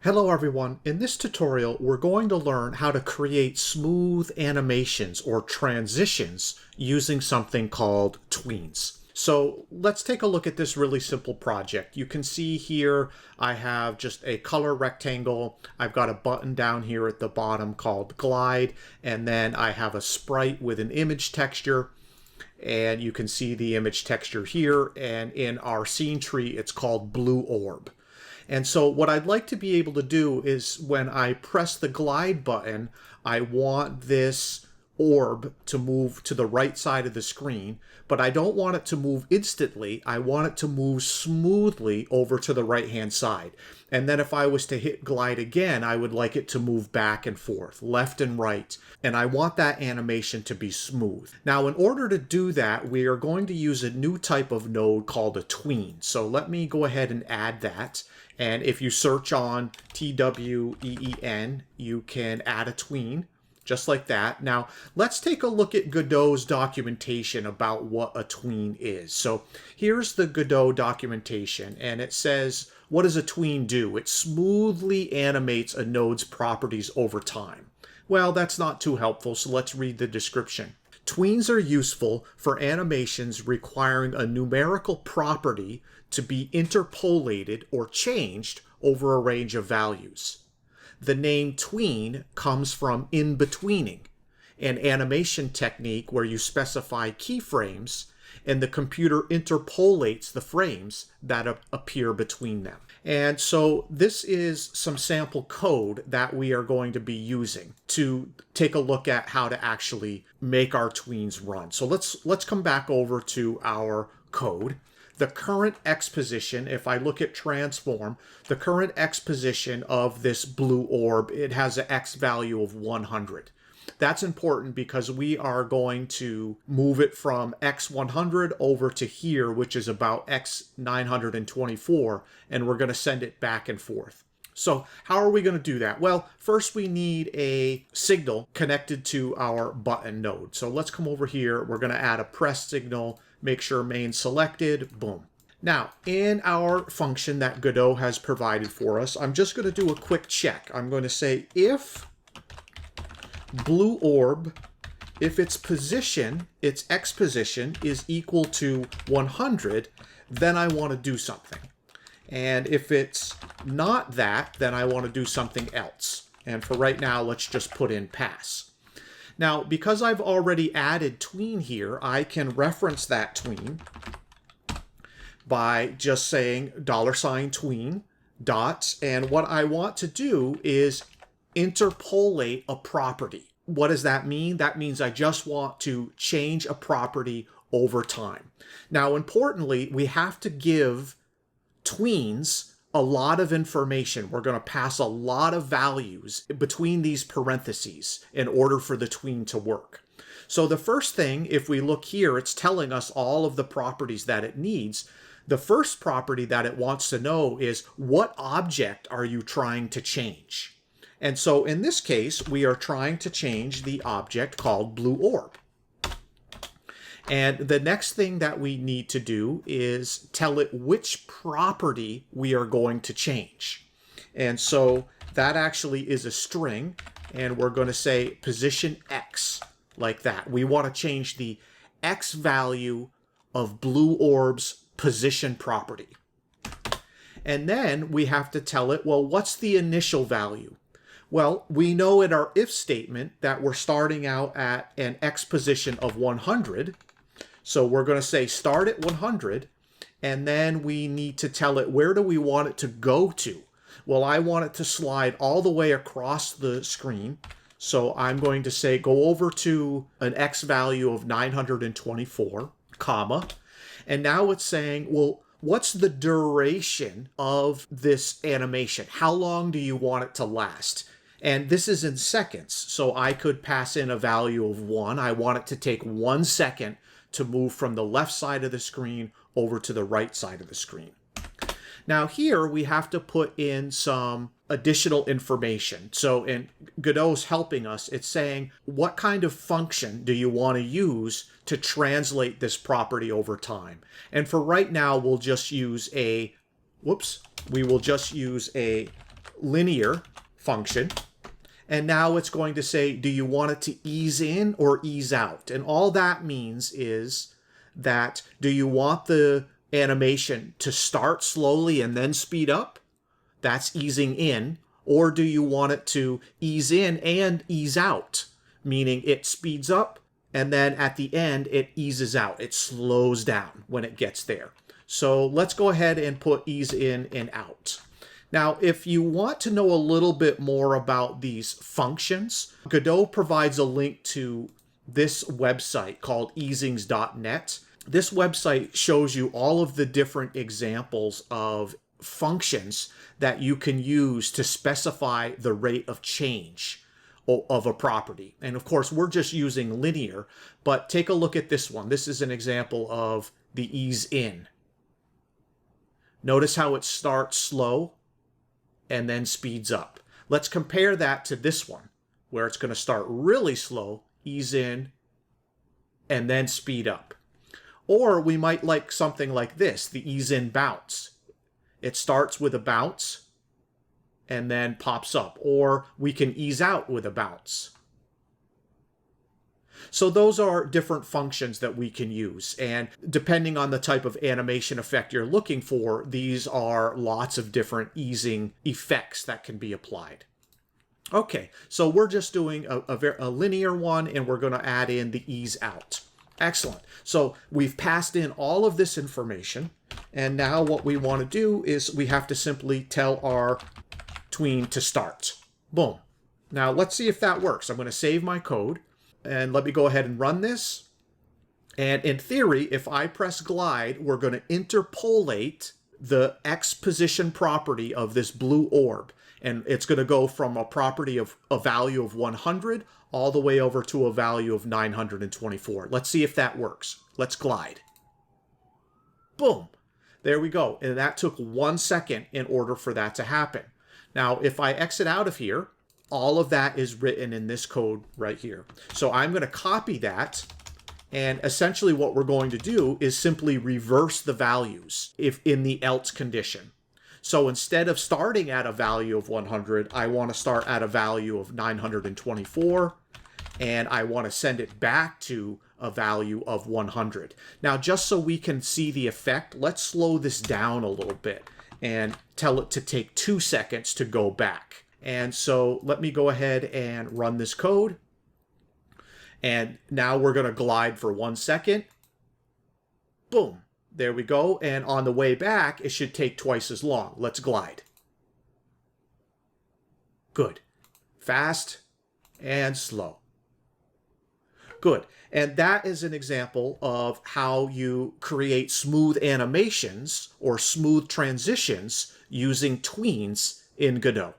Hello everyone. In this tutorial, we're going to learn how to create smooth animations or transitions using something called Tweens. So let's take a look at this really simple project. You can see here I have just a color rectangle. I've got a button down here at the bottom called Glide, and then I have a sprite with an image texture. And you can see the image texture here, and in our scene tree it's called Blue Orb. And so what I'd like to be able to do is when I press the glide button, I want this orb to move to the right side of the screen, but I don't want it to move instantly. I want it to move smoothly over to the right-hand side. And then if I was to hit glide again, I would like it to move back and forth, left and right. And I want that animation to be smooth. Now, in order to do that, we are going to use a new type of node called a tween. So let me go ahead and add that. And if you search on Tween, you can add a tween, just like that. Now, let's take a look at Godot's documentation about what a tween is. So here's the Godot documentation, and it says, what does a tween do? It smoothly animates a node's properties over time. Well, that's not too helpful, so let's read the description. Tweens are useful for animations requiring a numerical property to be interpolated or changed over a range of values. The name tween comes from in-betweening, an animation technique where you specify keyframes and the computer interpolates the frames that appear between them. And so this is some sample code that we are going to be using to take a look at how to actually make our tweens run. So let's come back over to our code. The current X position, if I look at transform, the current X position of this blue orb, it has an X value of 100. That's important because we are going to move it from X100 over to here, which is about X924, and we're going to send it back and forth. So how are we going to do that? Well, first we need a signal connected to our button node. So let's come over here. We're going to add a press signal, make sure main selected, boom. Now, in our function that Godot has provided for us, I'm just going to do a quick check. I'm going to say if blue orb, if its position, its X position is equal to 100, then I want to do something. And if it's not that, then I want to do something else. And for right now, let's just put in pass. Now, because I've already added tween here, I can reference that tween by just saying $tween dot. And what I want to do is interpolate a property. What does that mean? That means I just want to change a property over time. Now, importantly, we have to give tweens a lot of information. We're going to pass a lot of values between these parentheses in order for the tween to work. So the first thing, if we look here, it's telling us all of the properties that it needs. The first property that it wants to know is what object are you trying to change? And so in this case, we are trying to change the object called blue orb. And the next thing that we need to do is tell it which property we are going to change. And so that actually is a string, and we're going to say position X, like that. We want to change the X value of blue orb's position property. And then we have to tell it, well, what's the initial value? Well, we know in our if statement that we're starting out at an X position of 100. So we're going to say start at 100, and then we need to tell it where do we want it to go to. Well, I want it to slide all the way across the screen. So I'm going to say go over to an X value of 924, comma. And now it's saying, well, what's the duration of this animation? How long do you want it to last? And this is in seconds. So I could pass in a value of 1. I want it to take 1 second to move from the left side of the screen over to the right side of the screen. Now here we have to put in some additional information. So in Godot's helping us, it's saying, what kind of function do you want to use to translate this property over time? And for right now, we'll just use a linear function. And now it's going to say, do you want it to ease in or ease out? And all that means is that, do you want the animation to start slowly and then speed up? That's easing in. Or do you want it to ease in and ease out? Meaning it speeds up and then at the end it eases out. It slows down when it gets there. So let's go ahead and put ease in and out. Now, if you want to know a little bit more about these functions, Godot provides a link to this website called easings.net. This website shows you all of the different examples of functions that you can use to specify the rate of change of a property. And of course, we're just using linear, but take a look at this one. This is an example of the ease in. Notice how it starts slow and then speeds up. Let's compare that to this one, where it's going to start really slow, ease in, and then speed up. Or we might like something like this, the ease in bounce. It starts with a bounce and then pops up. Or we can ease out with a bounce. So those are different functions that we can use. And depending on the type of animation effect you're looking for, these are lots of different easing effects that can be applied. Okay, so we're just doing a linear one, and we're going to add in the ease out. Excellent. So we've passed in all of this information. And now what we want to do is we have to simply tell our tween to start. Boom. Now let's see if that works. I'm going to save my code. And let me go ahead and run this. And in theory, if I press glide, we're going to interpolate the X position property of this blue orb. And it's going to go from a property of a value of 100 all the way over to a value of 924. Let's see if that works. Let's glide. Boom. There we go. And that took 1 second in order for that to happen. Now, if I exit out of here, all of that is written in this code right here. So I'm going to copy that, and essentially what we're going to do is simply reverse the values if in the else condition. So instead of starting at a value of 100, I want to start at a value of 924, and I want to send it back to a value of 100. Now, just so we can see the effect, let's slow this down a little bit and tell it to take 2 seconds to go back. And so let me go ahead and run this code. And now we're going to glide for 1 second. Boom. There we go. And on the way back, it should take twice as long. Let's glide. Good. Fast and slow. Good. And that is an example of how you create smooth animations or smooth transitions using tweens in Godot.